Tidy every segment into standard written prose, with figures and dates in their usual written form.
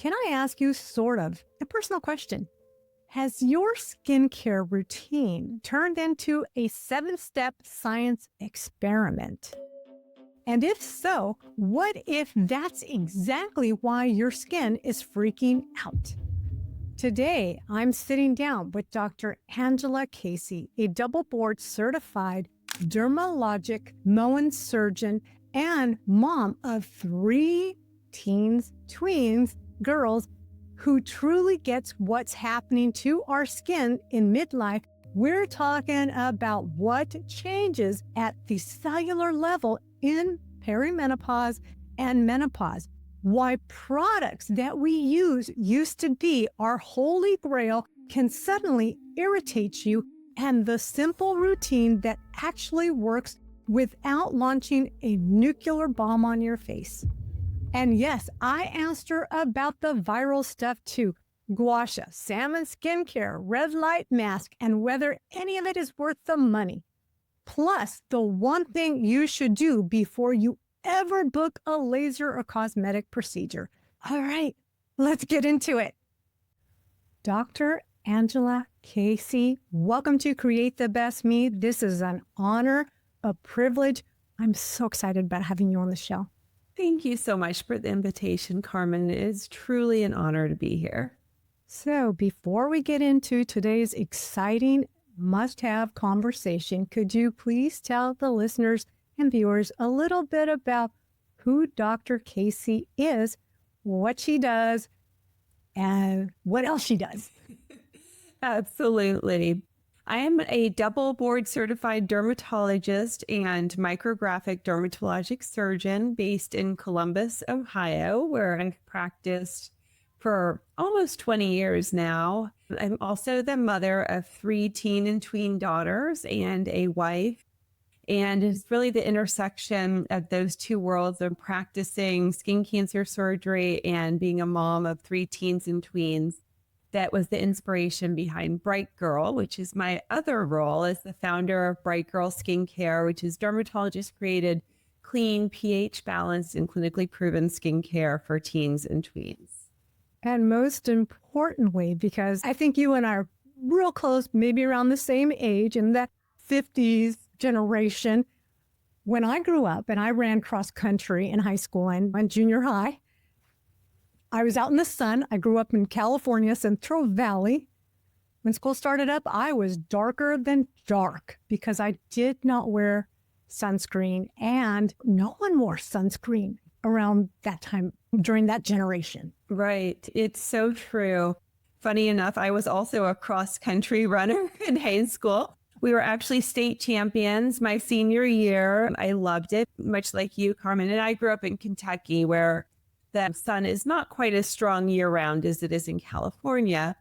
can I ask you sort of a personal question? Has your skincare routine turned into a 7-step science experiment? And if so, what if that's exactly why your skin is freaking out? Today, I'm sitting down with Dr. Angela Casey, a double board certified dermatologic Mohs surgeon and mom of 3 teens, tweens, girls who truly gets what's happening to our skin in midlife. We're talking about what changes at the cellular level in perimenopause and menopause. Why products that we used to be our holy grail can suddenly irritate you, and the simple routine that actually works without launching a nuclear bomb on your face. And yes, I asked her about the viral stuff too. Gua sha, Salmon skincare, red light mask, and whether any of it is worth the money. Plus, the one thing you should do before you ever book a laser or cosmetic procedure. All right, let's get into it. Dr. Angela Casey, welcome to Create the Best Me. This is an honor, a privilege. I'm so excited about having you on the show. Thank you so much for the invitation, Carmen. It is truly an honor to be here. So before we get into today's exciting must-have conversation, could you please tell the listeners and viewers a little bit about who Dr. Casey is, what she does, and what else she does? Absolutely. I am a double board certified dermatologist and micrographic dermatologic surgeon based in Columbus, Ohio, where I've practiced for almost 20 years now. I'm also the mother of 3 teen and tween daughters and a wife. And it's really the intersection of those two worlds of practicing skin cancer surgery and being a mom of 3 teens and tweens that was the inspiration behind Bright Girl, which is my other role as the founder of Bright Girl Skincare, which is dermatologist created, clean, pH balanced, and clinically proven skincare for teens and tweens. And most importantly, because I think you and I are real close, maybe around the same age, in that 50s generation. When I grew up and I ran cross country in high school and junior high, I was out in the sun. I grew up in California, Central Valley. When school started up, I was darker than dark because I did not wear sunscreen, and no one wore sunscreen around that time during that generation. Right. It's so true. Funny enough, I was also a cross country runner in high school. We were actually state champions my senior year. I loved it, much like you, Carmen. And I grew up in Kentucky, where the sun is not quite as strong year round as it is in California.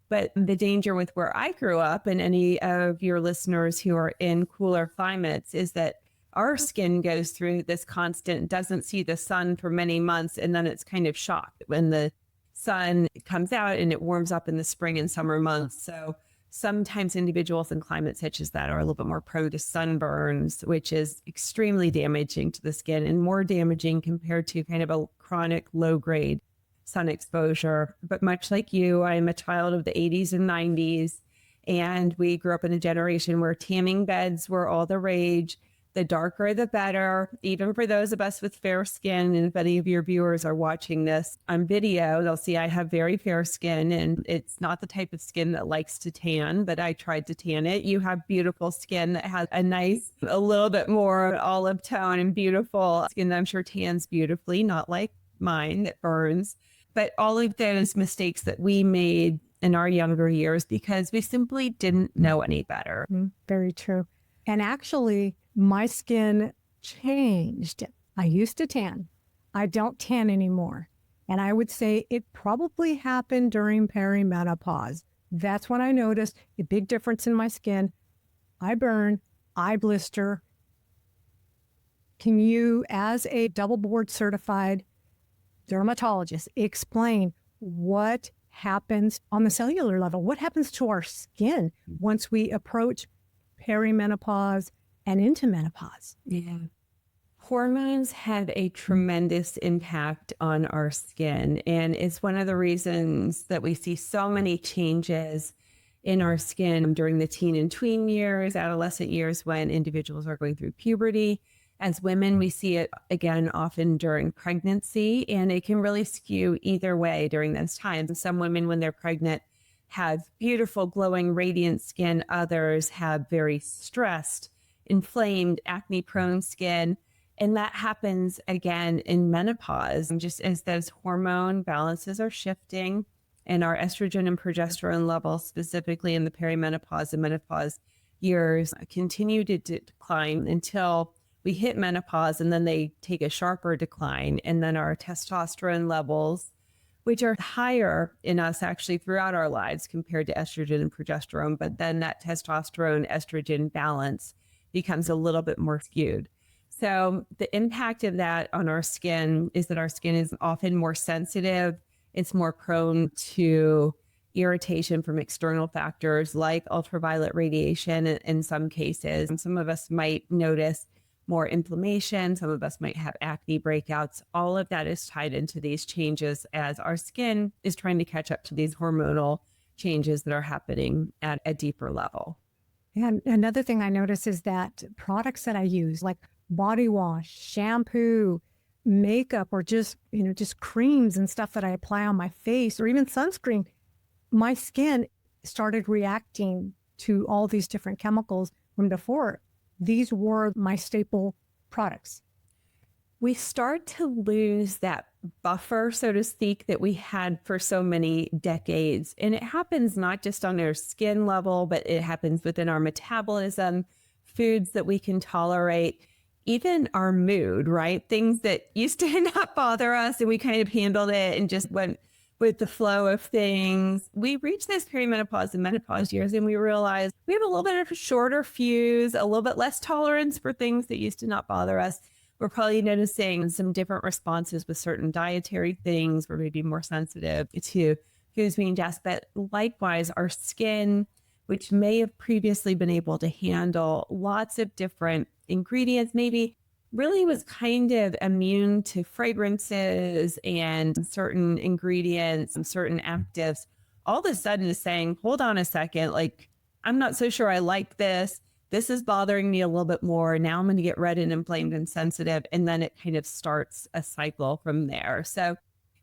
But the danger with where I grew up, and any of your listeners who are in cooler climates, is that our skin goes through this constant, doesn't see the sun for many months, and then it's kind of shocked when the sun comes out and it warms up in the spring and summer months. So sometimes individuals in climates such as that are a little bit more prone to sunburns, which is extremely damaging to the skin and more damaging compared to kind of a chronic low-grade sun exposure. But much like you, I'm a child of the 80s and 90s, and we grew up in a generation where tanning beds were all the rage. The darker, the better, even for those of us with fair skin. And if any of your viewers are watching this on video, they'll see I have very fair skin, and it's not the type of skin that likes to tan, but I tried to tan it. You have beautiful skin that has a nice, a little bit more olive tone and beautiful skin that I'm sure tans beautifully, not like mine that burns. But all of those mistakes that we made in our younger years because we simply didn't know any better. Very true. And actually, my skin changed. I used to tan. I don't tan anymore. And I would say it probably happened during perimenopause. That's when I noticed a big difference in my skin. I burn, I blister. Can you, as a double board certified dermatologist, explain what happens on the cellular level? What happens to our skin once we approach perimenopause and into menopause? Yeah. Hormones have a tremendous impact on our skin, and it's one of the reasons that we see so many changes in our skin during the teen and tween years, adolescent years, when individuals are going through puberty. As women, we see it again often during pregnancy, and it can really skew either way during those times. Some women, when they're pregnant, have beautiful, glowing, radiant skin. Others have very stressed, inflamed, acne-prone skin. And that happens again in menopause, just as those hormone balances are shifting and our estrogen and progesterone levels, specifically in the perimenopause and menopause years, continue to decline until we hit menopause, and then they take a sharper decline. And then our testosterone levels, which are higher in us actually throughout our lives compared to estrogen and progesterone, but then that testosterone estrogen balance becomes a little bit more skewed. So the impact of that on our skin is that our skin is often more sensitive. It's more prone to irritation from external factors like ultraviolet radiation in some cases. And some of us might notice more inflammation. Some of us might have acne breakouts. All of that is tied into these changes as our skin is trying to catch up to these hormonal changes that are happening at a deeper level. And another thing I notice is that products that I use, like body wash, shampoo, makeup, or just creams and stuff that I apply on my face, or even sunscreen, my skin started reacting to all these different chemicals when before these were my staple products. We start to lose that buffer, so to speak, that we had for so many decades. And it happens not just on our skin level, but it happens within our metabolism, foods that we can tolerate, even our mood, right? Things that used to not bother us, and we kind of handled it and just went with the flow of things. We reach this perimenopause and menopause years, and we realize we have a little bit of a shorter fuse, a little bit less tolerance for things that used to not bother us. We're probably noticing some different responses with certain dietary things. We're maybe more sensitive to foods we ingest. But likewise, our skin, which may have previously been able to handle lots of different ingredients, maybe really was kind of immune to fragrances and certain ingredients and certain actives, all of a sudden is saying, hold on a second, like, I'm not so sure I like this. This is bothering me a little bit more. Now I'm going to get red and inflamed and sensitive. And then it kind of starts a cycle from there. So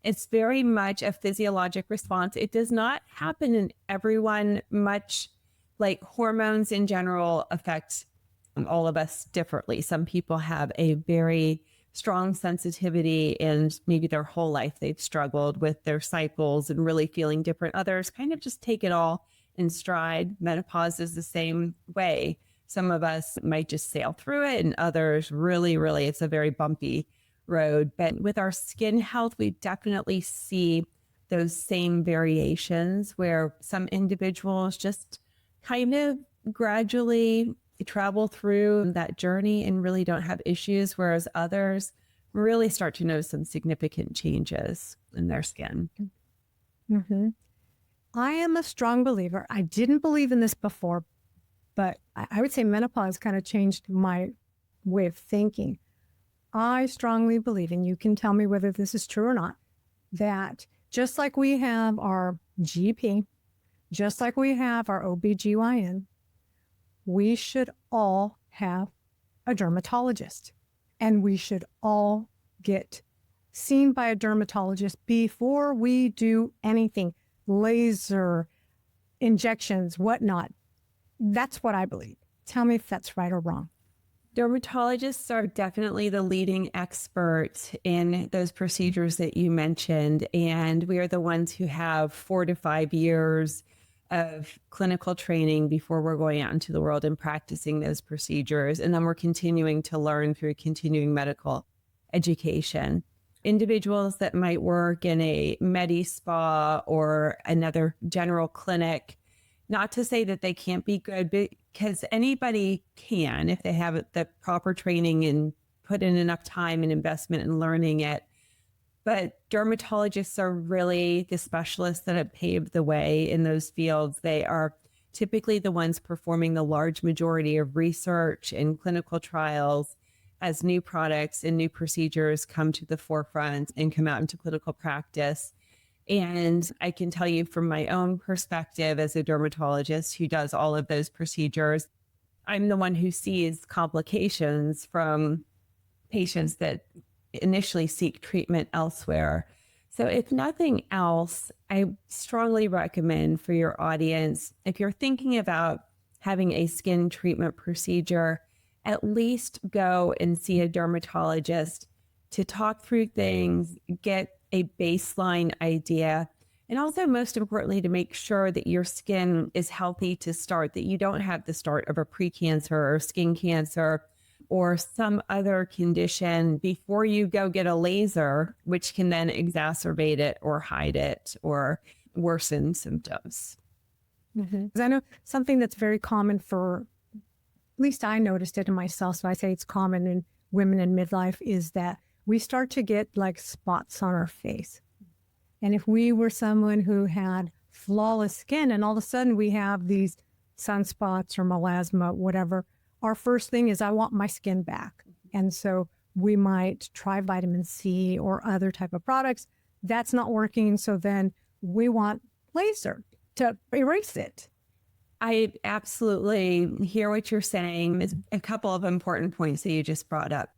it's very much a physiologic response. It does not happen in everyone, much like hormones in general affect all of us differently. Some people have a very strong sensitivity, and maybe their whole life they've struggled with their cycles and really feeling different. Others kind of just take it all in stride. Menopause is the same way. Some of us might just sail through it, and others really, it's a very bumpy road. But with our skin health, we definitely see those same variations where some individuals just kind of gradually travel through that journey and really don't have issues, whereas others really start to notice some significant changes in their skin. Mm-hmm. I am a strong believer. I didn't believe in this before, but I would say menopause kind of changed my way of thinking. I strongly believe, and you can tell me whether this is true or not, that just like we have our GP, just like we have our OBGYN, we should all have a dermatologist, and we should all get seen by a dermatologist before we do anything, laser, injections, whatnot. That's what I believe. Tell me if that's right or wrong. Dermatologists are definitely the leading expert in those procedures that you mentioned, and we are the ones who have 4 to 5 years of clinical training before we're going out into the world and practicing those procedures. And then we're continuing to learn through continuing medical education. Individuals that might work in a med spa or another general clinic, not to say that they can't be good, because anybody can if they have the proper training and put in enough time and investment in learning it. But dermatologists are really the specialists that have paved the way in those fields. They are typically the ones performing the large majority of research and clinical trials. as new products and new procedures come to the forefront and come out into clinical practice. And I can tell you from my own perspective as a dermatologist who does all of those procedures, I'm the one who sees complications from patients that initially seek treatment elsewhere. So if nothing else, I strongly recommend for your audience, if you're thinking about having a skin treatment procedure, at least go and see a dermatologist to talk through things, get a baseline idea, and also most importantly, to make sure that your skin is healthy to start, that you don't have the start of a precancer or skin cancer or some other condition before you go get a laser, which can then exacerbate it or hide it or worsen symptoms. Mm-hmm. 'Cause I know something that's very common for, at least I noticed it in myself, so I say it's common in women in midlife, is that we start to get like spots on our face. And if we were someone who had flawless skin and all of a sudden we have these sunspots or melasma, whatever, our first thing is I want my skin back. And so we might try vitamin C or other type of products. That's not working. So then we want laser to erase it. I absolutely hear what you're saying. It's a couple of important points that you just brought up.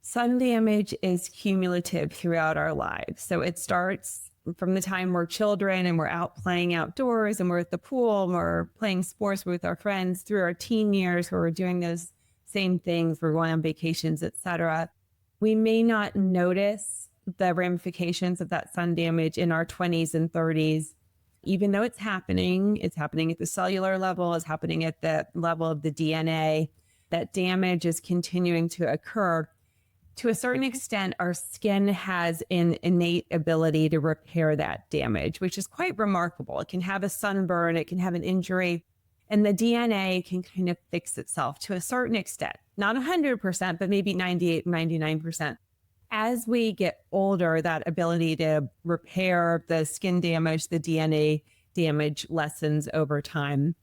Sun damage is cumulative throughout our lives. So it starts from the time we're children and we're out playing outdoors and we're at the pool and we're playing sports with our friends through our teen years where we're doing those same things. We're going on vacations, etc. We may not notice the ramifications of that sun damage in our 20s and 30s. Even though it's happening at the cellular level, it's happening at the level of the DNA. That damage is continuing to occur. To a certain extent, our skin has an innate ability to repair that damage, which is quite remarkable. It can have a sunburn, it can have an injury, and the DNA can kind of fix itself to a certain extent. Not 100%, but maybe 98, 99%. As we get older, that ability to repair the skin damage, the DNA damage lessens over time.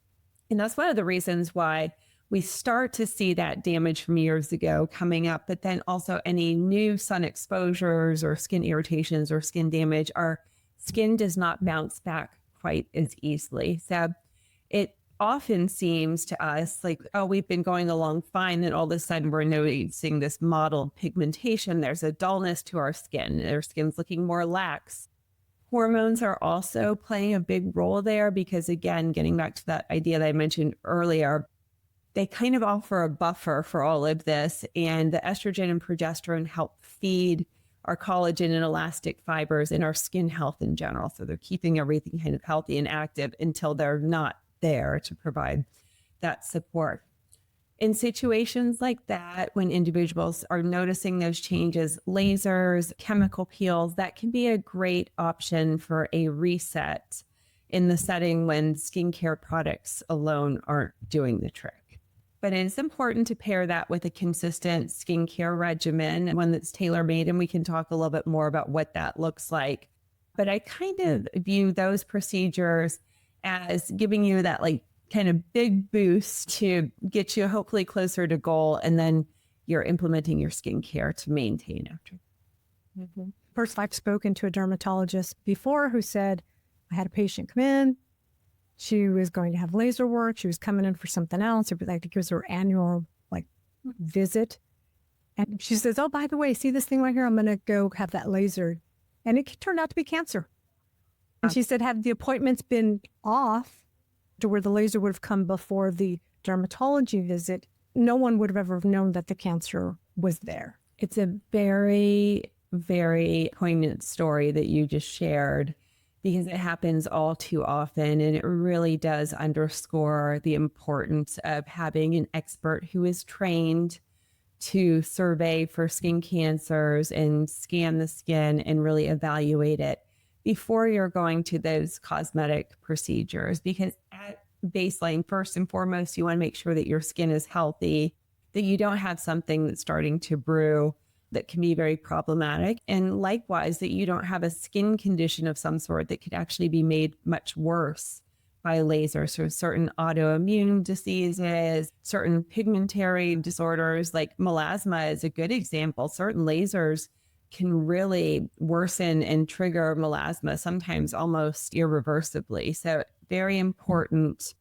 And that's one of the reasons why we start to see that damage from years ago coming up, but then also any new sun exposures or skin irritations or skin damage, our skin does not bounce back quite as easily. So it often seems to us like, oh, we've been going along fine, and all of a sudden we're noticing this mottled pigmentation. There's a dullness to our skin. Our skin's looking more lax. Hormones are also playing a big role there because, again, getting back to that idea that I mentioned earlier, they kind of offer a buffer for all of this. And the estrogen and progesterone help feed our collagen and elastic fibers and our skin health in general. So they're keeping everything kind of healthy and active until they're not there to provide that support. In situations like that, when individuals are noticing those changes, lasers, chemical peels, that can be a great option for a reset in the setting when skincare products alone aren't doing the trick. But it is important to pair that with a consistent skincare regimen, one that's tailor-made, and we can talk a little bit more about what that looks like. But I kind of view those procedures as giving you that like kind of big boost to get you hopefully closer to goal, and then you're implementing your skincare to maintain after. Mm-hmm. First, I've spoken to a dermatologist before who said, I had a patient come in. She was going to have laser work. She was coming in for something else. I think it was her annual visit. And she says, oh, by the way, see this thing right here? I'm going to go have that lasered. And it turned out to be cancer. And she said, had the appointments been off to where the laser would have come before the dermatology visit, no one would have ever known that the cancer was there. It's a very, very poignant story that you just shared, because it happens all too often. And it really does underscore the importance of having an expert who is trained to survey for skin cancers and scan the skin and really evaluate it before you're going to those cosmetic procedures. Because at baseline, first and foremost, you want to make sure that your skin is healthy, that you don't have something that's starting to brew that can be very problematic. And likewise, that you don't have a skin condition of some sort that could actually be made much worse by laser. So certain autoimmune diseases, certain pigmentary disorders like melasma is a good example. Certain lasers can really worsen and trigger melasma, sometimes almost irreversibly. So very important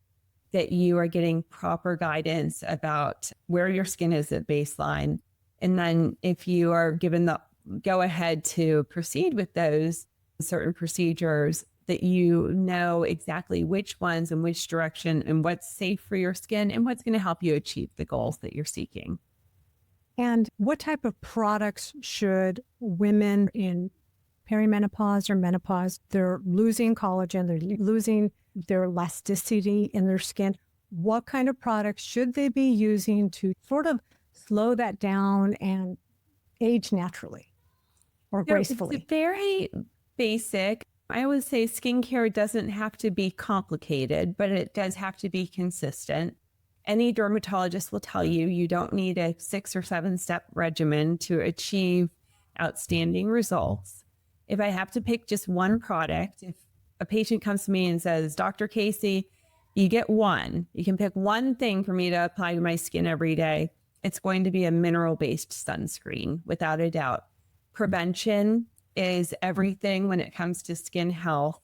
that you are getting proper guidance about where your skin is at baseline. And then if you are given the go ahead to proceed with those certain procedures, that you know exactly which ones and which direction and what's safe for your skin and what's going to help you achieve the goals that you're seeking. And what type of products should women in perimenopause or menopause, they're losing collagen, they're losing their elasticity in their skin. What kind of products should they be using to sort of slow that down and age naturally or gracefully? It's very basic. I always say skincare doesn't have to be complicated, but it does have to be consistent. Any dermatologist will tell you you don't need a 6 or 7 step regimen to achieve outstanding results. If I have to pick just one product, if a patient comes to me and says, Dr. Casey, you get one, you can pick one thing for me to apply to my skin every day, it's going to be a mineral-based sunscreen, without a doubt. Prevention is everything when it comes to skin health.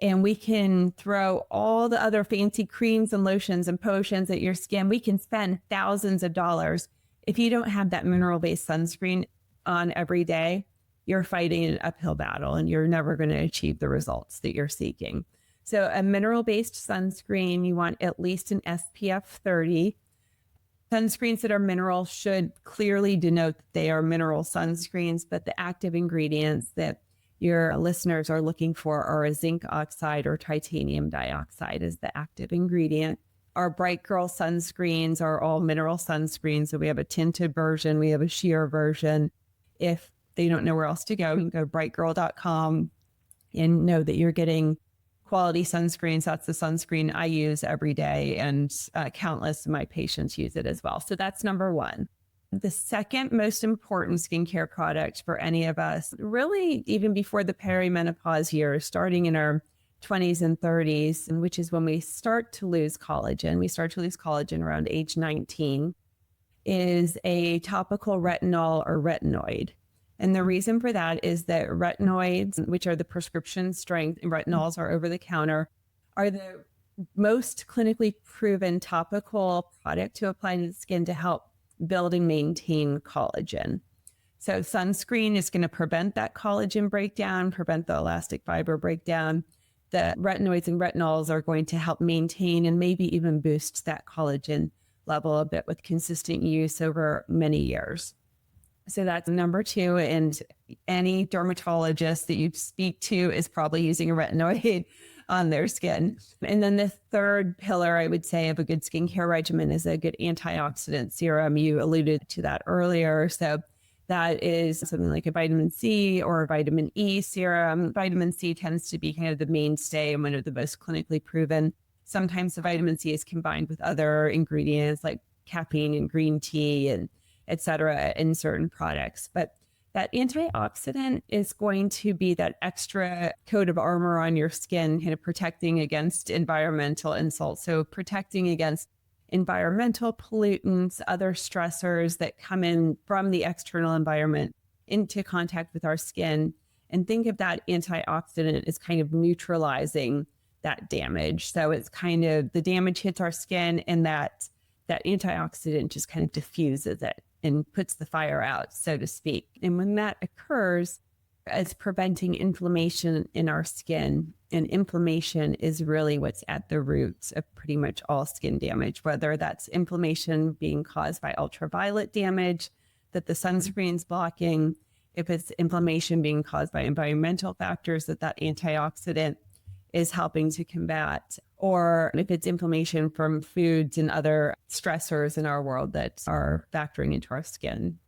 And we can throw all the other fancy creams and lotions and potions at your skin. We can spend thousands of dollars. If you don't have that mineral-based sunscreen on every day, you're fighting an uphill battle and you're never going to achieve the results that you're seeking. So a mineral-based sunscreen, you want at least an SPF 30. Sunscreens that are mineral should clearly denote that they are mineral sunscreens, but the active ingredients that your listeners are looking for are a zinc oxide or titanium dioxide as the active ingredient. Our Bright Girl sunscreens are all mineral sunscreens. So we have a tinted version, we have a sheer version. If they don't know where else to go, you can go to brightgirl.com and know that you're getting quality sunscreens. That's the sunscreen I use every day, and countless of my patients use it as well. So that's number one. The second most important skincare product for any of us, really even before the perimenopause years, starting in our 20s and 30s, and which is when we start to lose collagen. We start to lose collagen around age 19, is a topical retinol or retinoid. And the reason for that is that retinoids, which are the prescription strength, and retinols are over the counter, are the most clinically proven topical product to apply to the skin to help build and maintain collagen. So sunscreen is going to prevent that collagen breakdown, prevent the elastic fiber breakdown. The retinoids and retinols are going to help maintain and maybe even boost that collagen level a bit with consistent use over many years. So that's number two. And any dermatologist that you speak to is probably using a retinoid on their skin. And then the third pillar, I would say, of a good skincare regimen is a good antioxidant serum. You alluded to that earlier. So that is something like a vitamin C or a vitamin E serum. Vitamin C tends to be kind of the mainstay and one of the most clinically proven. Sometimes the vitamin C is combined with other ingredients like caffeine and green tea and et cetera in certain products. But that antioxidant is going to be that extra coat of armor on your skin, kind of protecting against environmental insults. So protecting against environmental pollutants, other stressors that come in from the external environment into contact with our skin. And think of that antioxidant as kind of neutralizing that damage. So it's kind of the damage hits our skin and that antioxidant just kind of diffuses it and puts the fire out, so to speak. And when that occurs, it's preventing inflammation in our skin. And inflammation is really what's at the roots of pretty much all skin damage, whether that's inflammation being caused by ultraviolet damage that the sunscreen's blocking, if it's inflammation being caused by environmental factors that antioxidant is helping to combat, or if it's inflammation from foods and other stressors in our world that are factoring into our skin.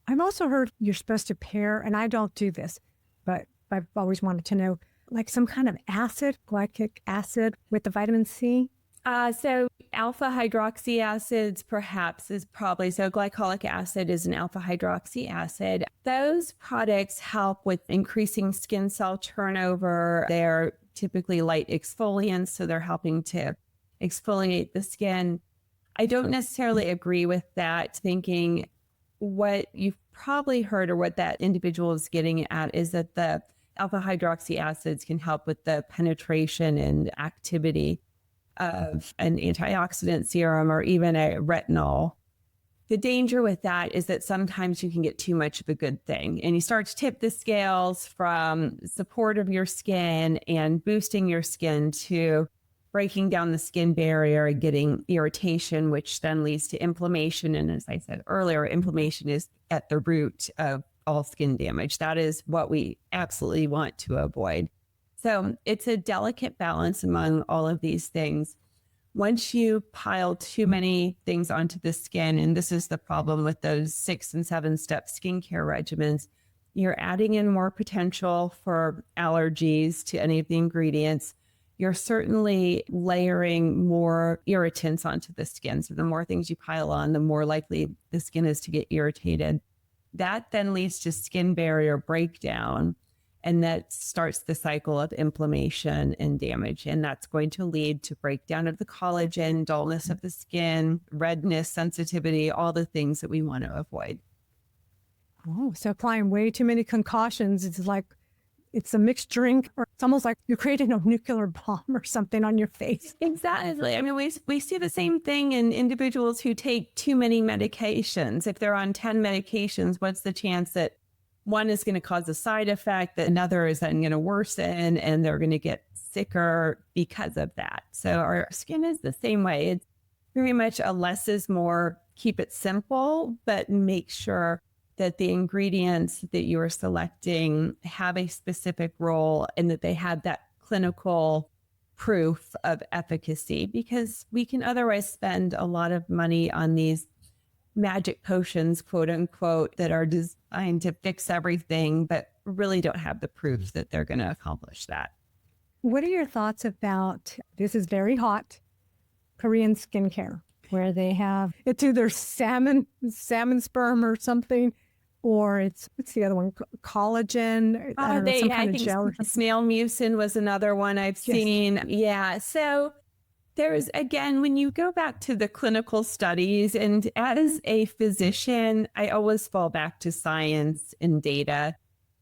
I've also heard you're supposed to pair, and I don't do this, but I've always wanted to know, like some kind of acid, glycic acid with the vitamin C. So alpha hydroxy acids perhaps is probably, so glycolic acid is an alpha hydroxy acid. Those products help with increasing skin cell turnover. They're typically light exfoliants. So they're helping to exfoliate the skin. I don't necessarily agree with that, thinking what you've probably heard or what that individual is getting at is that the alpha hydroxy acids can help with the penetration and activity of an antioxidant serum or even a retinol. The danger with that is that sometimes you can get too much of a good thing and you start to tip the scales from support of your skin and boosting your skin to breaking down the skin barrier and getting irritation, which then leads to inflammation. And as I said earlier, inflammation is at the root of all skin damage. That is what we absolutely want to avoid. So it's a delicate balance among all of these things. Once you pile too many things onto the skin, and this is the problem with those 6 and 7 step skincare regimens, you're adding in more potential for allergies to any of the ingredients. You're certainly layering more irritants onto the skin. So the more things you pile on, the more likely the skin is to get irritated. That then leads to skin barrier breakdown. And that starts the cycle of inflammation and damage. And that's going to lead to breakdown of the collagen, dullness of the skin, redness, sensitivity, all the things that we want to avoid. Oh, so applying way too many concoctions, it's like it's a mixed drink, or it's almost like you're creating a nuclear bomb or something on your face. Exactly. I mean, we see the same thing in individuals who take too many medications. If they're on 10 medications, what's the chance that one is going to cause a side effect, that another is then going to worsen, and they're going to get sicker because of that? So our skin is the same way. It's very much a less is more, keep it simple, but make sure that the ingredients that you are selecting have a specific role and that they have that clinical proof of efficacy, because we can otherwise spend a lot of money on these magic potions, quote unquote, that are designed to fix everything, but really don't have the proof that they're going to accomplish that. What are your thoughts about, this is very hot, Korean skincare, where they have, it's either salmon sperm or something, or it's, what's the other one? Collagen, I don't know, some kind of gel. Snail mucin was another one I've seen. Yeah. So there's, again, when you go back to the clinical studies, and as a physician, I always fall back to science and data.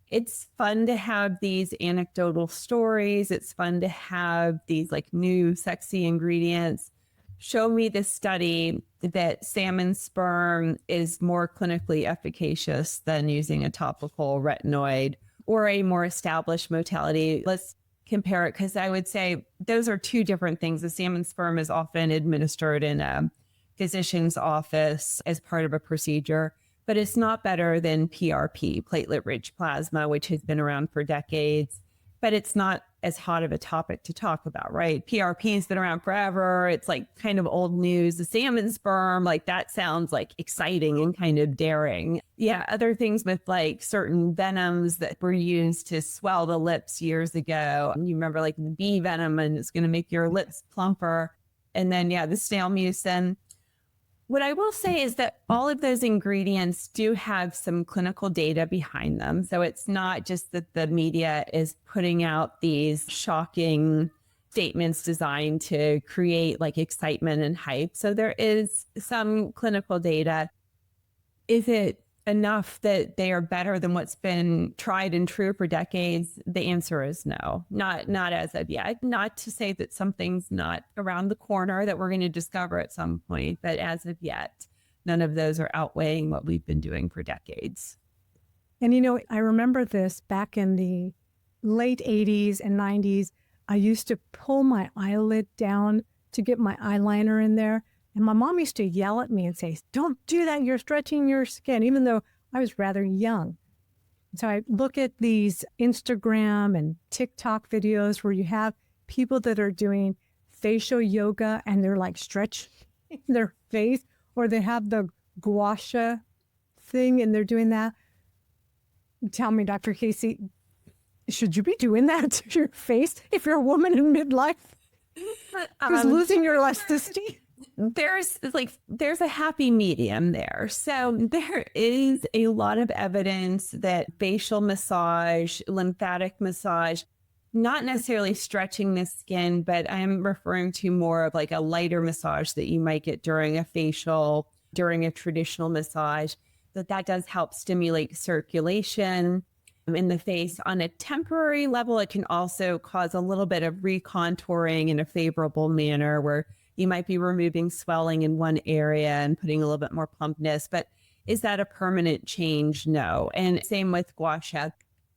It's fun to have these anecdotal stories. It's fun to have these like new sexy ingredients. Show me the study that salmon sperm is more clinically efficacious than using a topical retinoid or a more established modality. Let's compare it, because I would say those are two different things. The salmon sperm is often administered in a physician's office as part of a procedure, but it's not better than PRP, platelet-rich plasma, which has been around for decades. But it's not as hot of a topic to talk about, right? PRP has been around forever. It's like kind of old news. The salmon sperm, like that sounds like exciting and kind of daring. Yeah, other things with like certain venoms that were used to swell the lips years ago. You remember like the bee venom, and it's going to make your lips plumper. And then, yeah, the snail mucin. What I will say is that all of those ingredients do have some clinical data behind them. So it's not just that the media is putting out these shocking statements designed to create like excitement and hype. So there is some clinical data. Is it enough that they are better than what's been tried and true for decades? The answer is no, not as of yet. Not to say that something's not around the corner that we're going to discover at some point, but as of yet, none of those are outweighing what we've been doing for decades. And, you know, I remember this back in the late 80s and 90s. I used to pull my eyelid down to get my eyeliner in there. And my mom used to yell at me and say, "Don't do that. You're stretching your skin," even though I was rather young. So I look at these Instagram and TikTok videos where you have people that are doing facial yoga and they're like stretching their face, or they have the gua sha thing and they're doing that. Tell me, Dr. Casey, should you be doing that to your face if you're a woman in midlife who's losing your elasticity? There's a happy medium there. So there is a lot of evidence that facial massage, lymphatic massage not necessarily stretching the skin, but I'm referring to more of like a lighter massage that you might get during a facial, during a traditional massage, that does help stimulate circulation in the face. On a temporary level, it can also cause a little bit of recontouring in a favorable manner where you might be removing swelling in one area and putting a little bit more plumpness. But is that a permanent change? No. And same with gua sha.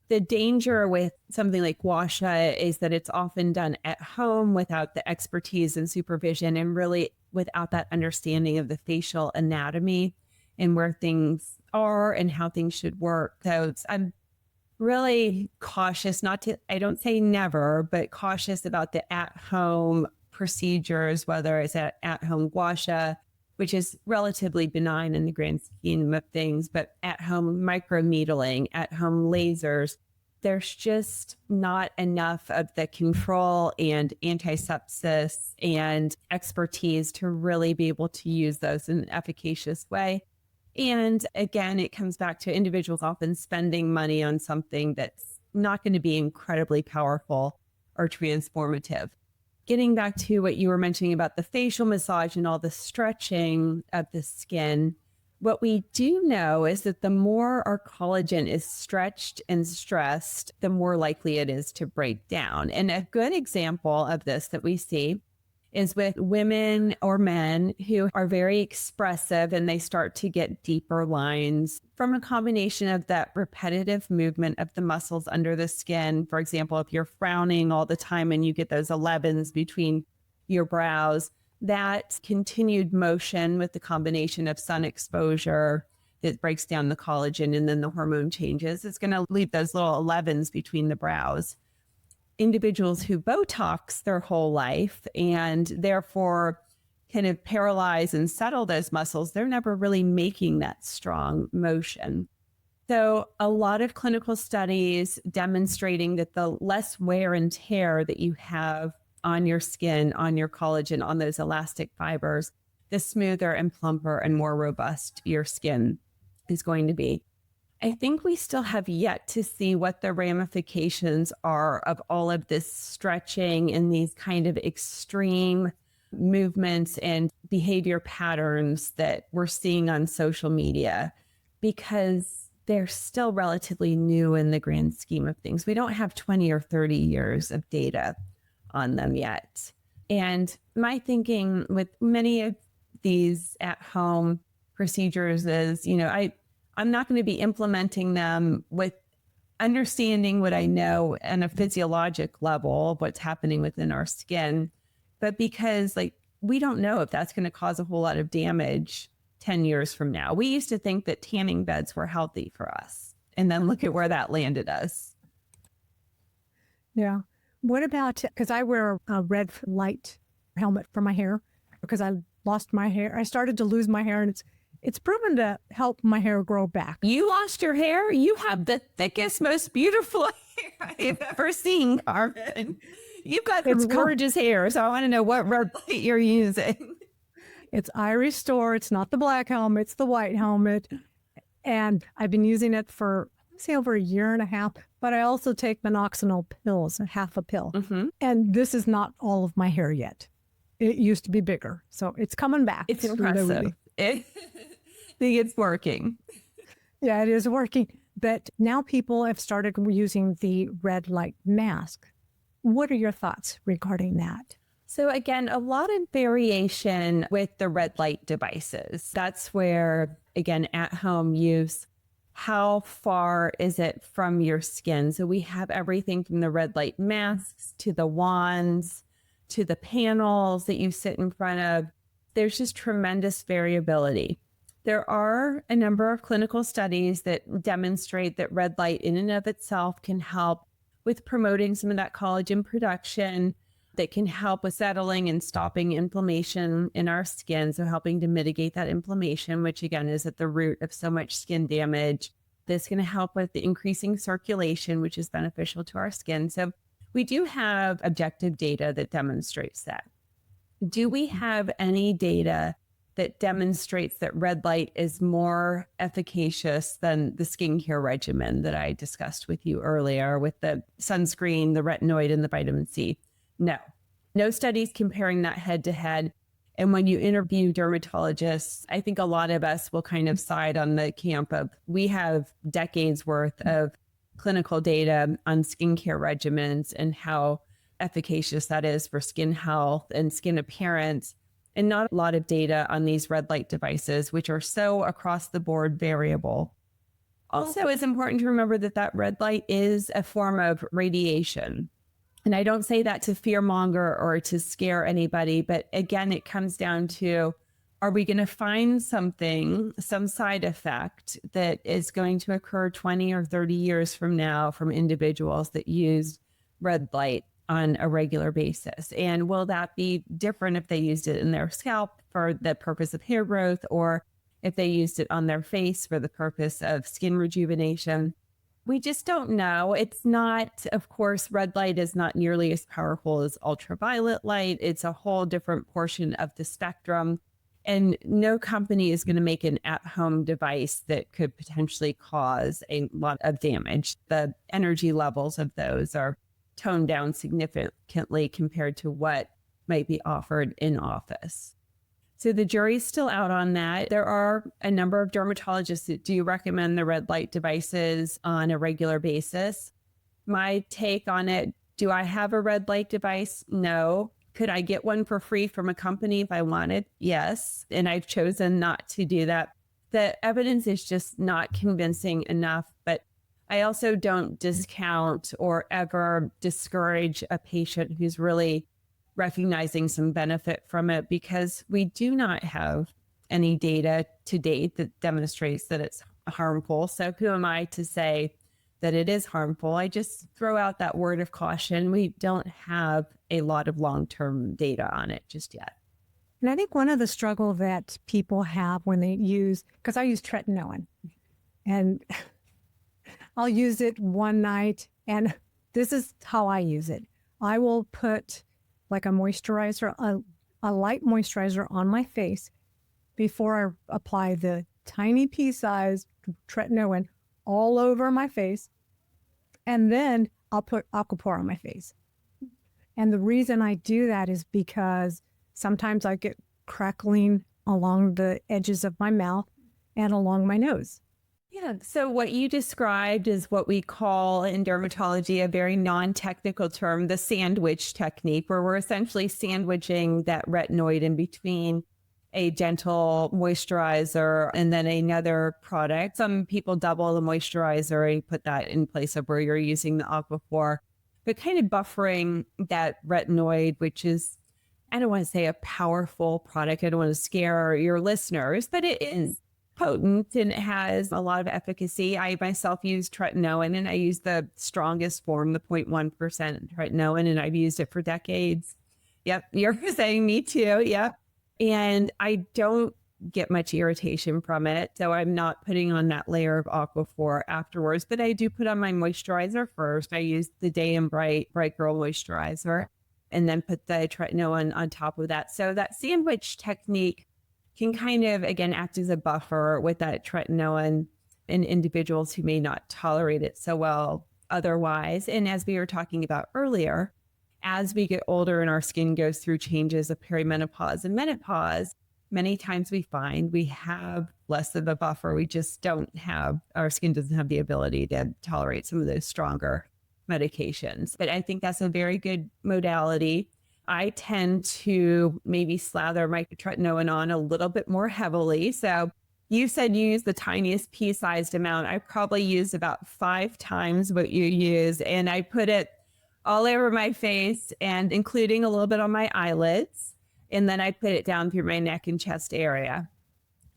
The danger with something like gua sha is that it's often done at home without the expertise and supervision, and really without that understanding of the facial anatomy and where things are and how things should work. So I'm really cautious, I don't say never, but cautious about the at-home procedures, whether it's at-home gua sha, which is relatively benign in the grand scheme of things, but at-home microneedling, at-home lasers, there's just not enough of the control and antisepsis and expertise to really be able to use those in an efficacious way. And again, it comes back to individuals often spending money on something that's not going to be incredibly powerful or transformative. Getting back to what you were mentioning about the facial massage and all the stretching of the skin, what we do know is that the more our collagen is stretched and stressed, the more likely it is to break down. And a good example of this that we see is with women or men who are very expressive and they start to get deeper lines from a combination of that repetitive movement of the muscles under the skin. For example, if you're frowning all the time and you get those 11s between your brows, that continued motion with the combination of sun exposure that breaks down the collagen and then the hormone changes, it's going to leave those little 11s between the brows. Individuals who Botox their whole life and therefore kind of paralyze and settle those muscles, they're never really making that strong motion. So a lot of clinical studies demonstrating that the less wear and tear that you have on your skin, on your collagen, on those elastic fibers, the smoother and plumper and more robust your skin is going to be. I think we still have yet to see what the ramifications are of all of this stretching and these kind of extreme movements and behavior patterns that we're seeing on social media, because they're still relatively new in the grand scheme of things. We don't have 20 or 30 years of data on them yet. And my thinking with many of these at-home procedures is, I'm not going to be implementing them with understanding what I know on a physiologic level of what's happening within our skin, but because we don't know if that's going to cause a whole lot of damage 10 years from now. We used to think that tanning beds were healthy for us, and then look at where that landed us. Yeah. What about, because I wear a red light helmet for my hair because I lost my hair. I started to lose my hair, and it's proven to help my hair grow back. You lost your hair? You have the thickest, most beautiful hair I've ever seen, Carmen. You've got gorgeous hair, so I want to know what red light you're using. It's iRestore. It's not the black helmet. It's the white helmet. And I've been using it for, say, over a year and a half. But I also take minoxidil pills, half a pill. Mm-hmm. And this is not all of my hair yet. It used to be bigger. So it's coming back. It's impressive. I think it's working. Yeah, it is working. But now people have started using the red light mask. What are your thoughts regarding that? So again, a lot of variation with the red light devices. That's where, again, at-home use, how far is it from your skin? So we have everything from the red light masks to the wands to the panels that you sit in front of. There's just tremendous variability. There are a number of clinical studies that demonstrate that red light in and of itself can help with promoting some of that collagen production, that can help with settling and stopping inflammation in our skin. So helping to mitigate that inflammation, which again is at the root of so much skin damage. This is going to help with the increasing circulation, which is beneficial to our skin. So we do have objective data that demonstrates that. Do we have any data that demonstrates that red light is more efficacious than the skincare regimen that I discussed with you earlier with the sunscreen, the retinoid, and the vitamin C. No, no studies comparing that head to head. And when you interview dermatologists, I think a lot of us will kind of side on the camp of we have decades worth of clinical data on skincare regimens and how efficacious that is for skin health and skin appearance, and not a lot of data on these red light devices, which are so across the board variable. Also, it's important to remember that that red light is a form of radiation. And I don't say that to fearmonger or to scare anybody, but again, it comes down to, are we going to find something, some side effect that is going to occur 20 or 30 years from now from individuals that use red light on a regular basis? And will that be different if they used it in their scalp for the purpose of hair growth, or if they used it on their face for the purpose of skin rejuvenation? We just don't know. It's not, of course, red light is not nearly as powerful as ultraviolet light. It's a whole different portion of the spectrum. And no company is going to make an at-home device that could potentially cause a lot of damage. The energy levels of those are toned down significantly compared to what might be offered in office. So the jury's still out on that. There are a number of dermatologists that do recommend the red light devices on a regular basis. My take on it, do I have a red light device? No. Could I get one for free from a company if I wanted? Yes. And I've chosen not to do that. The evidence is just not convincing enough, but I also don't discount or ever discourage a patient who's really recognizing some benefit from it, because we do not have any data to date that demonstrates that it's harmful. So who am I to say that it is harmful? I just throw out that word of caution. We don't have a lot of long-term data on it just yet. And I think one of the struggle that people have when they use, because I use tretinoin, and I'll use it one night, and this is how I use it. I will put like a moisturizer, a light moisturizer on my face before I apply the tiny pea-sized tretinoin all over my face. And then I'll put Aquaphor on my face. And the reason I do that is because sometimes I get crackling along the edges of my mouth and along my nose. Yeah. So what you described is what we call in dermatology a very non-technical term, the sandwich technique, where we're essentially sandwiching that retinoid in between a gentle moisturizer and then another product. Some people double the moisturizer and put that in place of where you're using the Aquaphor, but kind of buffering that retinoid, which is, I don't want to say a powerful product. I don't want to scare your listeners, but it is potent and it has a lot of efficacy. I myself use tretinoin, and I use the strongest form, the 0.1% tretinoin, and I've used it for decades. Yep. You're saying me too. Yep. And I don't get much irritation from it. So I'm not putting on that layer of Aquaphor afterwards, but I do put on my moisturizer first. I use the Day and Bright Girl moisturizer and then put the tretinoin on top of that. So that sandwich technique can kind of, again, act as a buffer with that tretinoin in individuals who may not tolerate it so well otherwise. And as we were talking about earlier, as we get older and our skin goes through changes of perimenopause and menopause, many times we find we have less of a buffer. We just don't have, our skin doesn't have the ability to tolerate some of those stronger medications. But I think that's a very good modality. I tend to maybe slather my tretinoin on a little bit more heavily. So you said you use the tiniest pea-sized amount. I probably use about 5 times what you use. And I put it all over my face and including a little bit on my eyelids. And then I put it down through my neck and chest area.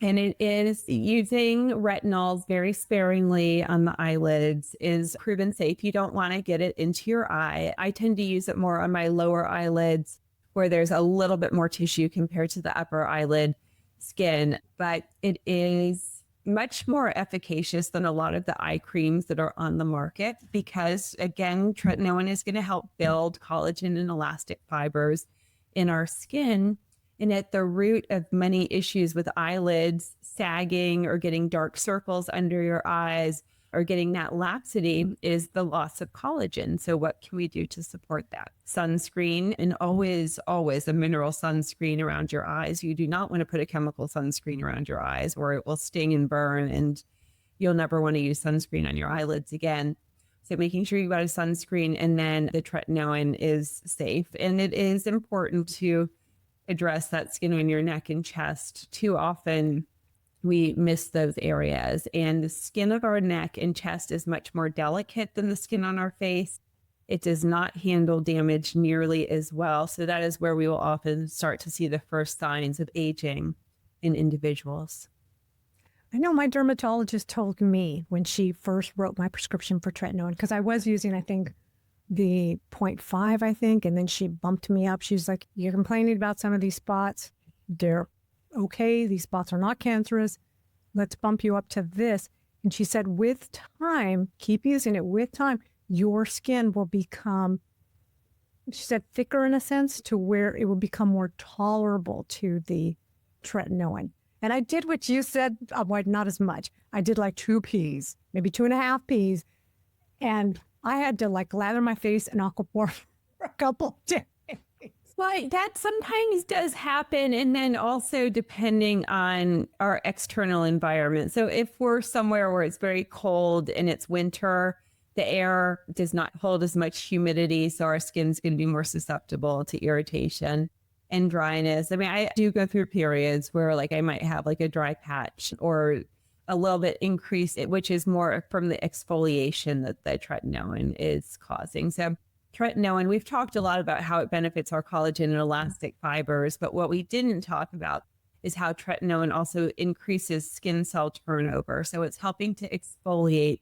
And it is using retinols very sparingly on the eyelids is proven safe. You don't want to get it into your eye. I tend to use it more on my lower eyelids where there's a little bit more tissue compared to the upper eyelid skin, but it is much more efficacious than a lot of the eye creams that are on the market because, again, tretinoin is going to help build collagen and elastic fibers in our skin. And at the root of many issues with eyelids sagging or getting dark circles under your eyes or getting that laxity is the loss of collagen. So what can we do to support that? Sunscreen, and always, always a mineral sunscreen around your eyes. You do not want to put a chemical sunscreen around your eyes or it will sting and burn and you'll never want to use sunscreen on your eyelids again. So making sure you got a sunscreen, and then the tretinoin is safe. And it is important to address that skin on your neck and chest. Too often we miss those areas, and the skin of our neck and chest is much more delicate than the skin on our face. It does not handle damage nearly as well. So that is where we will often start to see the first signs of aging in individuals. I know my dermatologist told me when she first wrote my prescription for tretinoin, because I was using, I think, the 0.5, I think, and then she bumped me up. She was like, you're complaining about some of these spots. They're okay. These spots are not cancerous. Let's bump you up to this. And she said, with time, keep using it. With time, your skin will become, she said, thicker in a sense to where it will become more tolerable to the tretinoin. And I did what you said, not as much. I did like 2 Ps, maybe 2.5 Ps. And I had to like lather my face in Aquaphor for a couple of days. Well, that sometimes does happen. And then also depending on our external environment. So if we're somewhere where it's very cold and it's winter, the air does not hold as much humidity. So our skin's going to be more susceptible to irritation and dryness. I mean, I do go through periods where like I might have like a dry patch or a little bit increased, which is more from the exfoliation that the tretinoin is causing. So tretinoin, we've talked a lot about how it benefits our collagen and elastic fibers, but what we didn't talk about is how tretinoin also increases skin cell turnover. So it's helping to exfoliate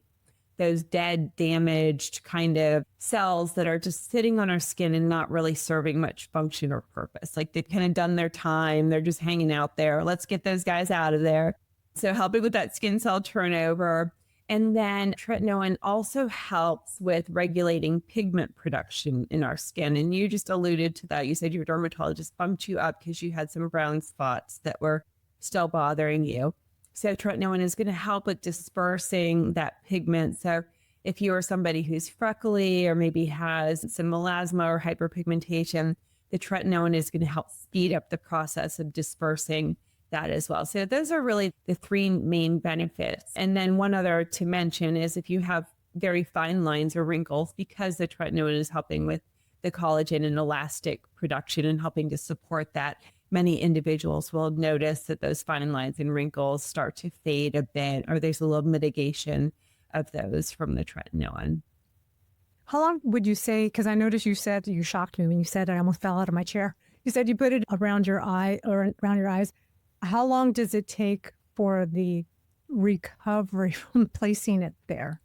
those dead, damaged kind of cells that are just sitting on our skin and not really serving much function or purpose. Like they've kind of done their time. They're just hanging out there. Let's get those guys out of there. So helping with that skin cell turnover. And then tretinoin also helps with regulating pigment production in our skin. And you just alluded to that. You said your dermatologist bumped you up because you had some brown spots that were still bothering you. So tretinoin is going to help with dispersing that pigment. So if you are somebody who's freckly or maybe has some melasma or hyperpigmentation, the tretinoin is going to help speed up the process of dispersing that as well. So those are really the 3 main benefits. And then one other to mention is if you have very fine lines or wrinkles, because the tretinoin is helping with the collagen and elastic production and helping to support that, many individuals will notice that those fine lines and wrinkles start to fade a bit, or there's a little mitigation of those from the tretinoin. How long would you say, because I noticed you said, you shocked me when you said, I almost fell out of my chair. You said you put it around your eye or around your eyes. How long does it take for the recovery from placing it there?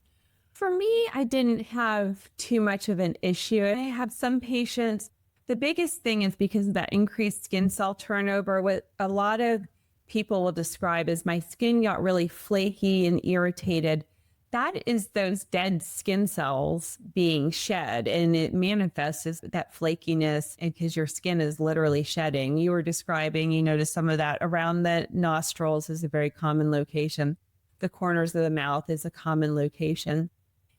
For me, I didn't have too much of an issue. I have some patients. The biggest thing is because of that increased skin cell turnover, what a lot of people will describe as my skin got really flaky and irritated. That is those dead skin cells being shed, and it manifests as that flakiness because your skin is literally shedding. You were describing, you notice some of that around the nostrils is a very common location. The corners of the mouth is a common location.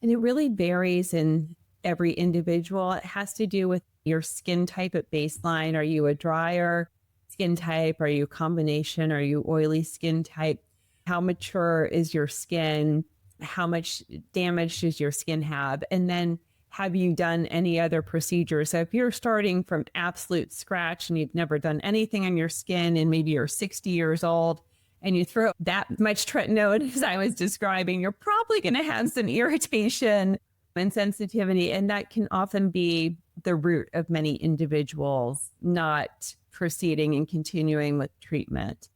And it really varies in every individual. It has to do with your skin type at baseline. Are you a drier skin type? Are you a combination? Are you oily skin type? How mature is your skin? How much damage does your skin have? And then have you done any other procedures? So if you're starting from absolute scratch and you've never done anything on your skin and maybe you're 60 years old and you throw that much tretinoin, as I was describing, you're probably going to have some irritation and sensitivity. And that can often be the root of many individuals not proceeding and continuing with treatment.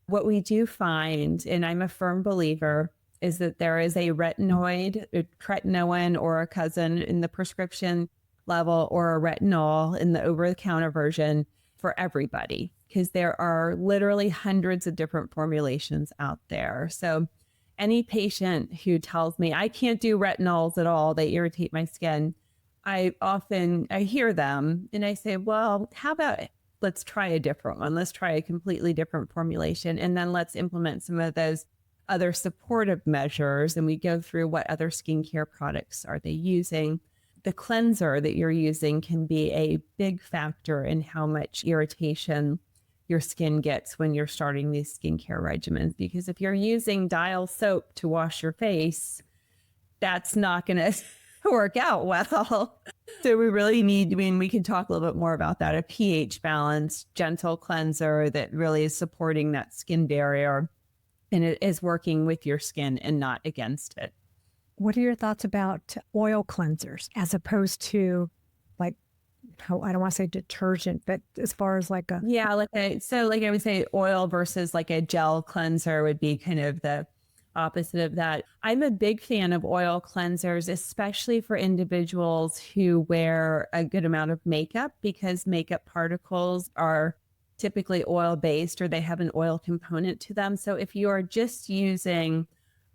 What we do find, and I'm a firm believer, is that there is a retinoid, a tretinoin or a cousin in the prescription level or a retinol in the over-the-counter version for everybody, because there are literally hundreds of different formulations out there. So any patient who tells me I can't do retinols at all, they irritate my skin, I hear them and I say, well, how about let's try a different one. Let's try a completely different formulation. And then let's implement some of those other supportive measures. And we go through what other skincare products are they using. The cleanser that you're using can be a big factor in how much irritation your skin gets when you're starting these skincare regimens. Because if you're using Dial soap to wash your face, that's not going to work out well. So we really need, I mean, we can talk a little bit more about that, a pH balanced, gentle cleanser that really is supporting that skin barrier and it is working with your skin and not against it. What are your thoughts about oil cleansers as opposed to like, I don't want to say detergent, but as far as like a... Yeah, like I would say oil versus like a gel cleanser would be kind of the opposite of that. I'm a big fan of oil cleansers, especially for individuals who wear a good amount of makeup, because makeup particles are typically oil-based or they have an oil component to them. So if you are just using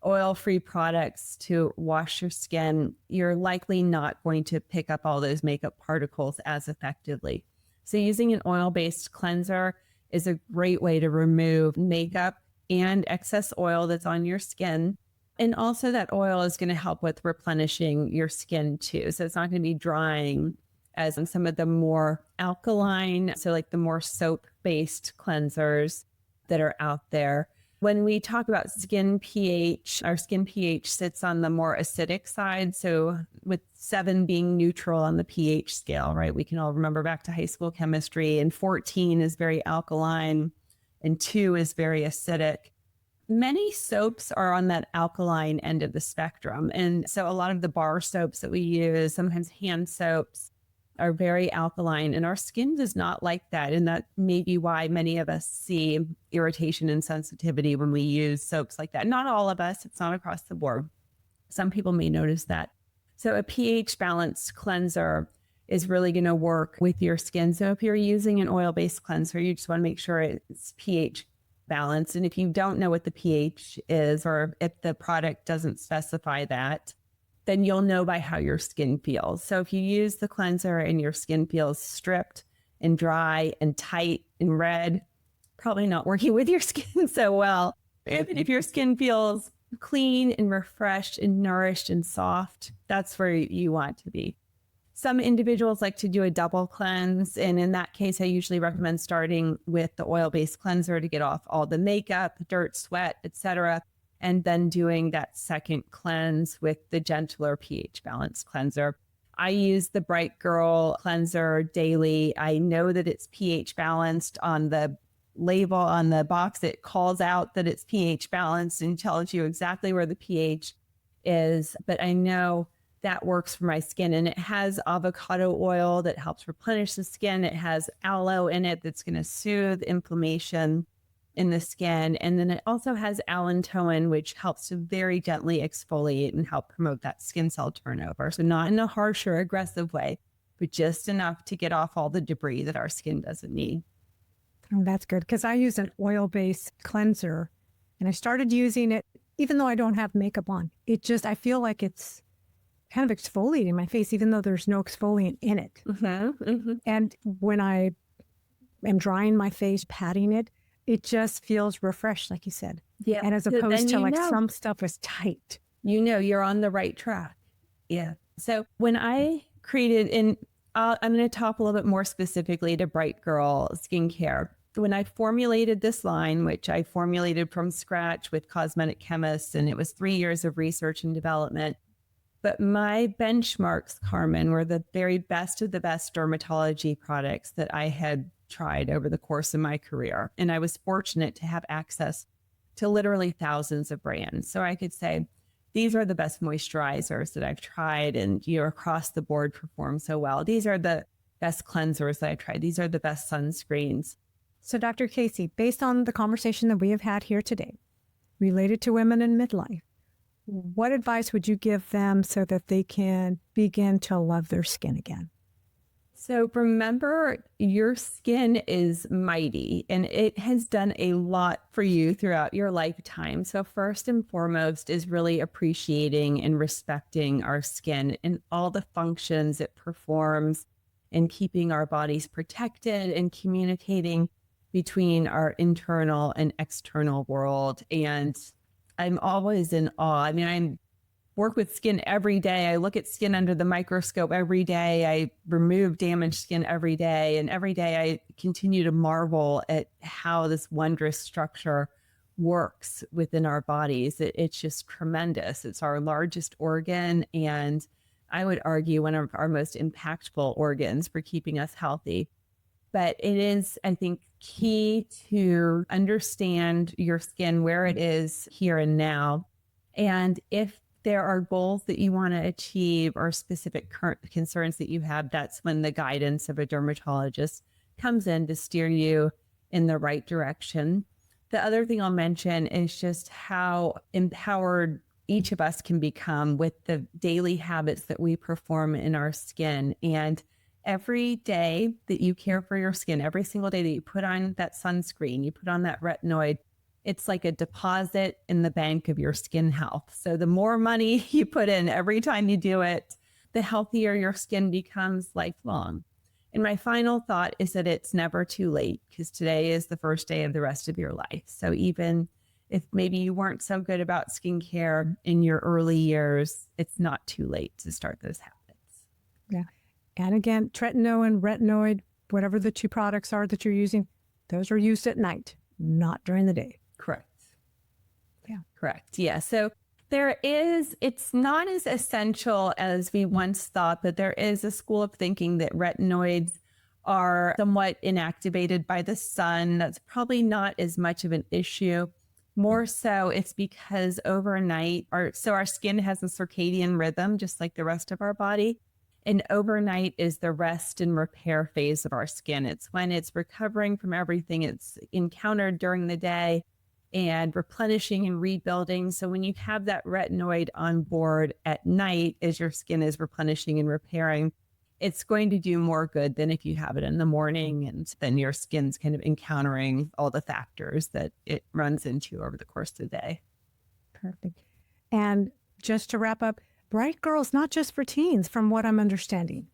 oil-free products to wash your skin, you're likely not going to pick up all those makeup particles as effectively. So using an oil-based cleanser is a great way to remove makeup and excess oil that's on your skin. And also that oil is going to help with replenishing your skin too. So it's not going to be drying as in some of the more alkaline, so like the more soap-based cleansers that are out there. When we talk about skin pH, our skin pH sits on the more acidic side. So with 7 being neutral on the pH scale, right? We can all remember back to high school chemistry, and 14 is very alkaline and 2 is very acidic. Many soaps are on that alkaline end of the spectrum. And so a lot of the bar soaps that we use, sometimes hand soaps, are very alkaline, and our skin does not like that. And that may be why many of us see irritation and sensitivity when we use soaps like that. Not all of us, it's not across the board. Some people may notice that. So a pH balanced cleanser is really going to work with your skin. So if you're using an oil-based cleanser, you just want to make sure it's pH balanced. And if you don't know what the pH is, or if the product doesn't specify that, then you'll know by how your skin feels. So if you use the cleanser and your skin feels stripped and dry and tight and red, probably not working with your skin so well. Even if your skin feels clean and refreshed and nourished and soft, that's where you want to be. Some individuals like to do a double cleanse. And in that case, I usually recommend starting with the oil-based cleanser to get off all the makeup, dirt, sweat, etc., and then doing that second cleanse with the gentler pH balanced cleanser. I use the Bright Girl cleanser daily. I know that it's pH balanced. On the label on the box, it calls out that it's pH balanced and tells you exactly where the pH is. But I know that works for my skin. And it has avocado oil that helps replenish the skin. It has aloe in it that's going to soothe inflammation in the skin. And then it also has allantoin, which helps to very gently exfoliate and help promote that skin cell turnover. So not in a harsh or aggressive way, but just enough to get off all the debris that our skin doesn't need. Oh, that's good. Because I use an oil-based cleanser and I started using it, even though I don't have makeup on. I feel like it's kind of exfoliating my face, even though there's no exfoliant in it. And when I am drying my face, patting it, it just feels refreshed, like you said. Yeah. And as opposed to like some stuff is tight. You know, you're on the right track. Yeah. So when I created, I'm going to talk a little bit more specifically to Bright Girl skincare. When I formulated this line, which I formulated from scratch with cosmetic chemists, and it was 3 years of research and development. But my benchmarks, Carmen, were the very best of the best dermatology products that I had tried over the course of my career. And I was fortunate to have access to literally thousands of brands. So I could say, these are the best moisturizers that I've tried and across the board perform so well. These are the best cleansers that I've tried. These are the best sunscreens. So Dr. Casey, based on the conversation that we have had here today, related to women in midlife, what advice would you give them so that they can begin to love their skin again? So remember, your skin is mighty and it has done a lot for you throughout your lifetime. So first and foremost is really appreciating and respecting our skin and all the functions it performs and keeping our bodies protected and communicating between our internal and external world. And I'm always in awe. I mean, I work with skin every day. I look at skin under the microscope every day. I remove damaged skin every day. And every day I continue to marvel at how this wondrous structure works within our bodies. It's just tremendous. It's our largest organ, and I would argue one of our most impactful organs for keeping us healthy. But it is, I think, key to understand your skin, where it is here and now. And if there are goals that you want to achieve or specific current concerns that you have, that's when the guidance of a dermatologist comes in to steer you in the right direction. The other thing I'll mention is just how empowered each of us can become with the daily habits that we perform in our skin. And every day that you care for your skin, every single day that you put on that sunscreen, you put on that retinoid, it's like a deposit in the bank of your skin health. So the more money you put in every time you do it, the healthier your skin becomes lifelong. And my final thought is that it's never too late, because today is the first day of the rest of your life. So even if maybe you weren't so good about skincare in your early years, it's not too late to start those habits. Yeah. And again, tretinoin, retinoid, whatever the two products are that you're using, those are used at night, not during the day. Correct. Yeah. Correct. Yeah. So it's not as essential as we once thought, but there is a school of thinking that retinoids are somewhat inactivated by the sun. That's probably not as much of an issue. More so, it's because overnight, our skin has a circadian rhythm, just like the rest of our body. And overnight is the rest and repair phase of our skin. It's when it's recovering from everything it's encountered during the day and replenishing and rebuilding. So when you have that retinoid on board at night, as your skin is replenishing and repairing, it's going to do more good than if you have it in the morning, and then your skin's kind of encountering all the factors that it runs into over the course of the day. Perfect. And just to wrap up, Bright Girl's not just for teens, from what I'm understanding.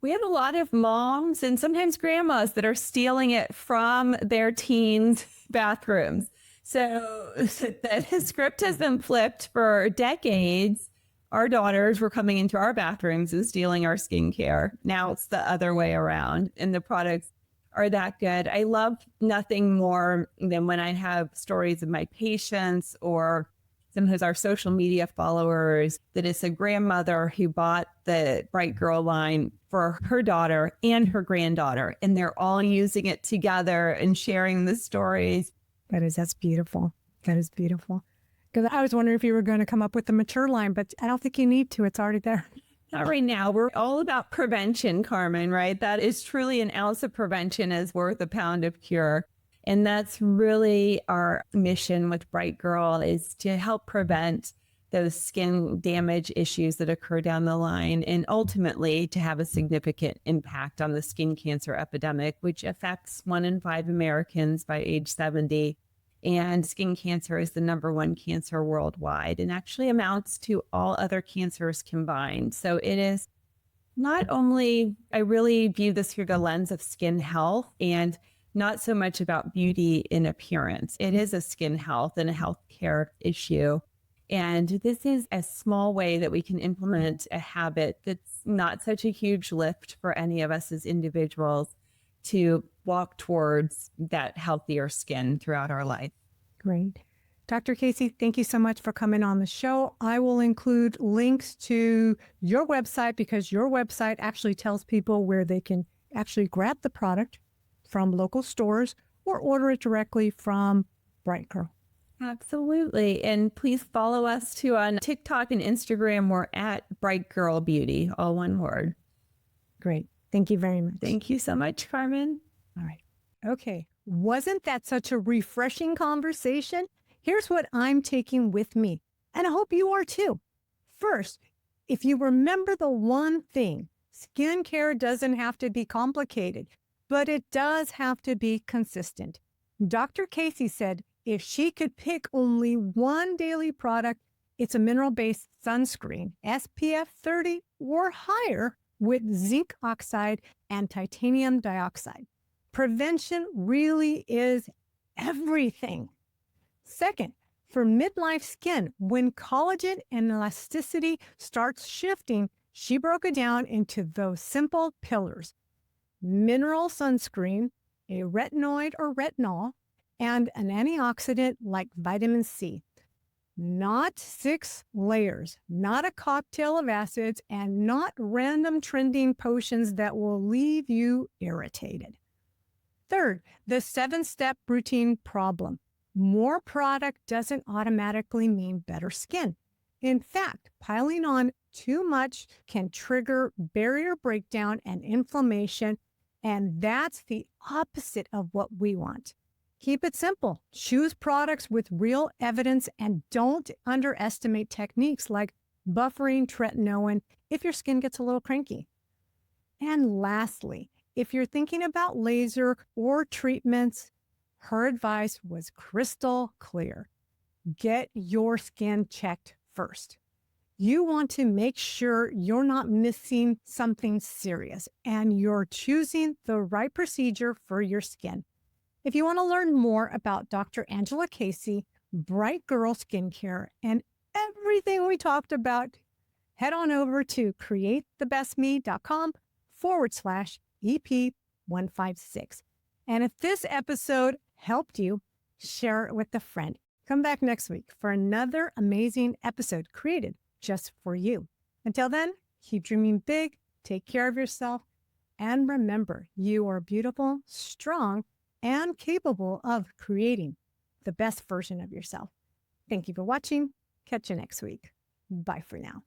We have a lot of moms and sometimes grandmas that are stealing it from their teens' bathrooms. So the script has been flipped for decades. Our daughters were coming into our bathrooms and stealing our skincare. Now it's the other way around, and the products are that good. I love nothing more than when I have stories of my patients or sometimes our social media followers that it's a grandmother who bought the Bright Girl line for her daughter and her granddaughter, and they're all using it together and sharing the stories. That's beautiful. That is beautiful. Because I was wondering if you were going to come up with the mature line, but I don't think you need to. It's already there. Not right now. We're all about prevention, Carmen, right? That is truly an ounce of prevention is worth a pound of cure. And that's really our mission with Bright Girl, is to help prevent those skin damage issues that occur down the line, and ultimately to have a significant impact on the skin cancer epidemic, which affects 1 in 5 Americans by age 70. And skin cancer is the #1 cancer worldwide, and actually amounts to all other cancers combined. So it is not only, I really view this through the lens of skin health and not so much about beauty and appearance. It is a skin health and a healthcare issue. And this is a small way that we can implement a habit that's not such a huge lift for any of us as individuals to walk towards that healthier skin throughout our life. Great. Dr. Casey, thank you so much for coming on the show. I will include links to your website, because your website actually tells people where they can actually grab the product from local stores or order it directly from Bright Girl. Absolutely. And please follow us too on TikTok and Instagram. We're at Bright Girl Beauty, all one word. Great. Thank you very much. Thank you so much, Carmen. All right. Okay. Wasn't that such a refreshing conversation? Here's what I'm taking with me, and I hope you are too. First, if you remember the one thing, skincare doesn't have to be complicated, but it does have to be consistent. Dr. Casey said if she could pick only one daily product, it's a mineral-based sunscreen, SPF 30 or higher, with zinc oxide and titanium dioxide. Prevention really is everything. Second, for midlife skin, when collagen and elasticity starts shifting, she broke it down into those simple pillars: mineral sunscreen, a retinoid or retinol, and an antioxidant like vitamin C. Not 6 layers, not a cocktail of acids, and not random trending potions that will leave you irritated. Third, the 7-step routine problem. More product doesn't automatically mean better skin. In fact, piling on too much can trigger barrier breakdown and inflammation, and that's the opposite of what we want. Keep it simple. Choose products with real evidence and don't underestimate techniques like buffering tretinoin if your skin gets a little cranky. And lastly, if you're thinking about laser or treatments, her advice was crystal clear. Get your skin checked first. You want to make sure you're not missing something serious and you're choosing the right procedure for your skin. If you want to learn more about Dr. Angela Casey, Bright Girl Skincare, and everything we talked about, head on over to createthebestme.com/EP156. And if this episode helped you, share it with a friend. Come back next week for another amazing episode created just for you. Until then, keep dreaming big, take care of yourself, and remember, you are beautiful, strong, and capable of creating the best version of yourself. Thank you for watching. Catch you next week. Bye for now.